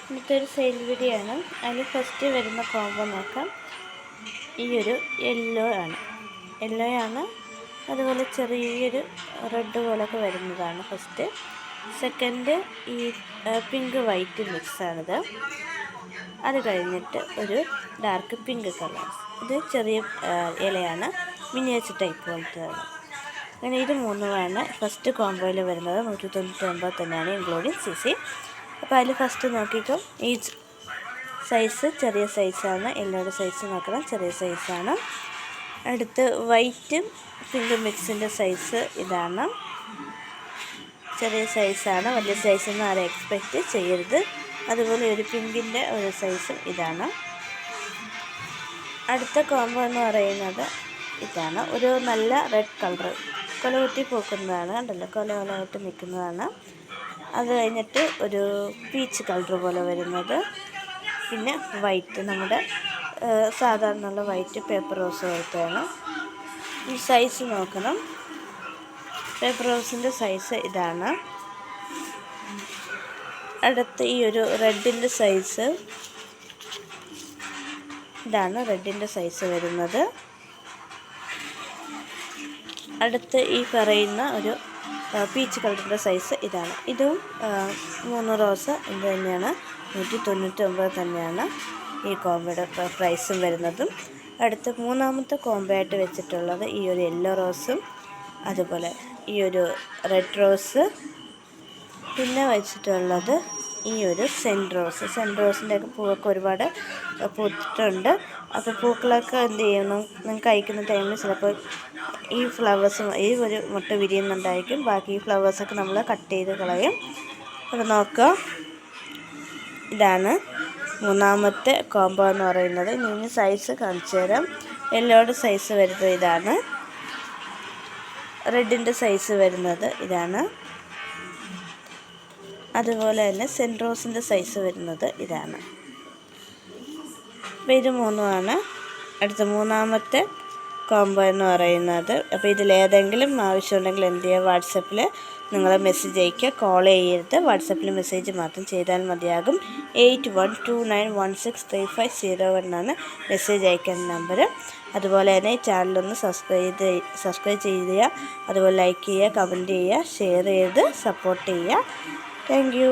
ഇന്നത്തെ sale video ആണ്. അതിൽ ഫസ്റ്റ് വരുന്ന കോംബോ നോക്കാം. ഈ ഒരു യെല്ലോ ആണ്. അതുപോലെ ചെറിയൊരു റെഡ് പോലൊക്കെ വരുന്നതാണ് ഫസ്റ്റ്. സെക്കൻഡ് ഈ പിങ്ക് വൈറ്റ് മിക്സാണിത്. അത് കഴിഞ്ഞിട്ട് ഒരു ഡാർക്ക് പിങ്ക് കളർ. ഇത് ചെറിയ ഇലയാണ്, മിനിയേച്ചർ ടൈപ്പ് പോലത്തെയാണ്. അങ്ങനെ ഇത് മൂന്നുമാണ് ഫസ്റ്റ് കോംബോയിൽ വരുന്നത്. 199 തന്നെയാണ് ഇൻക്ലൂഡിങ് CC. അപ്പോൾ അതിൽ ഫസ്റ്റ് നോക്കിക്കോ, ഈ സൈസ് ചെറിയ സൈസാണ്. യെല്ലോയുടെ സൈസ് നോക്കണം, ചെറിയ സൈസാണ്. അടുത്ത് വൈറ്റും പിങ്ക് മിക്സിൻ്റെ സൈസ് ഇതാണ്, ചെറിയ സൈസാണ്. വലിയ സൈസൊന്നും ആരും എക്സ്പെക്റ്റ് ചെയ്യരുത്. അതുപോലെ ഒരു പിങ്കിൻ്റെ ഒരു സൈസും ഇതാണ്. അടുത്ത കോംബോ എന്ന് പറയുന്നത് ഇതാണ്. ഒരു നല്ല റെഡ് കളർ കൊലകുത്തി പൂക്കുന്നതാണ്, കണ്ടല്ലോ, കൊലകൊലയായിട്ട് നിൽക്കുന്നതാണ്. അത് കഴിഞ്ഞിട്ട് ഒരു പീച്ച് കളർ പോലെ വരുന്നത്. പിന്നെ വൈറ്റ്, നമ്മുടെ സാധാരണയുള്ള വൈറ്റ് പേപ്പർ റോസ് പോലത്തെയാണ്. ഈ സൈസ് നോക്കണം, പേപ്പർ റോസിൻ്റെ സൈസ് ഇതാണ്. അടുത്ത് ഈ ഒരു റെഡിൻ്റെ സൈസ് ഇതാണ്, റെഡിൻ്റെ സൈസ് വരുന്നത്. അടുത്ത് ഈ പറയുന്ന ഒരു പീച്ച് കളറിൻ്റെ സൈസ് ഇതാണ്. ഇതും 3 റോസ് ഇത് തന്നെയാണ്. 199 തന്നെയാണ് ഈ കോംബോയുടെ പ്രൈസും വരുന്നതും. അടുത്ത് മൂന്നാമത്തെ കോംബോ ആയിട്ട് വെച്ചിട്ടുള്ളത് ഈ ഒരു യെല്ലോ റോസും അതുപോലെ ഈ ഒരു റെഡ് റോസ്. പിന്നെ വെച്ചിട്ടുള്ളത് ഈ ഒരു സെൻറ്റ് റോസിൻ്റെ ഒക്കെ പൂവൊക്കെ ഒരുപാട് പൂത്തിട്ടുണ്ട്. അപ്പോൾ പൂക്കളൊക്കെ എന്ത് ചെയ്യണം, നിങ്ങൾക്ക് അയക്കുന്ന ടൈമിൽ ചിലപ്പോൾ ഈ ഫ്ലവേഴ്സ് ഈ ഒരു മുട്ട വിരിയുന്നുണ്ടായിരിക്കും. ബാക്കി ഈ ഫ്ലവേഴ്സൊക്കെ നമ്മൾ കട്ട് ചെയ്ത് കളയും. അപ്പോൾ നോക്കുക, ഇതാണ് മൂന്നാമത്തെ കോംബോ എന്ന് പറയുന്നത്. ഇനി സൈസ് കാണിച്ചു തരാം. യെല്ലോയുടെ സൈസ് വരുന്നത് ഇതാണ്, റെഡിൻ്റെ സൈസ് വരുന്നത് ഇതാണ്, അതുപോലെ തന്നെ സെൻറ്റ് റോസിൻ്റെ സൈസ് വരുന്നത് ഇതാണ്. അപ്പോൾ ഇത് മൂന്നുമാണ് അടുത്ത മൂന്നാമത്തെ കോംബോ എന്ന് പറയുന്നത്. അപ്പോൾ ഇതിലേതെങ്കിലും ആവശ്യമുണ്ടെങ്കിൽ എന്ത് ചെയ്യുക, വാട്സപ്പിൽ നിങ്ങൾ മെസ്സേജ് അയയ്ക്കുക, കോൾ ചെയ്യരുത്. വാട്സപ്പിൽ മെസ്സേജ് മാത്രം ചെയ്താൽ മതിയാകും. 8129163501 എന്നാണ് മെസ്സേജ് അയക്കേണ്ട നമ്പർ. അതുപോലെ തന്നെ ഈ ചാനലൊന്ന് സബ്സ്ക്രൈബ് ചെയ്യുക, അതുപോലെ ലൈക്ക് ചെയ്യുക, കമൻറ്റ് ചെയ്യുക, ഷെയർ ചെയ്ത് സപ്പോർട്ട് ചെയ്യുക. Thank you.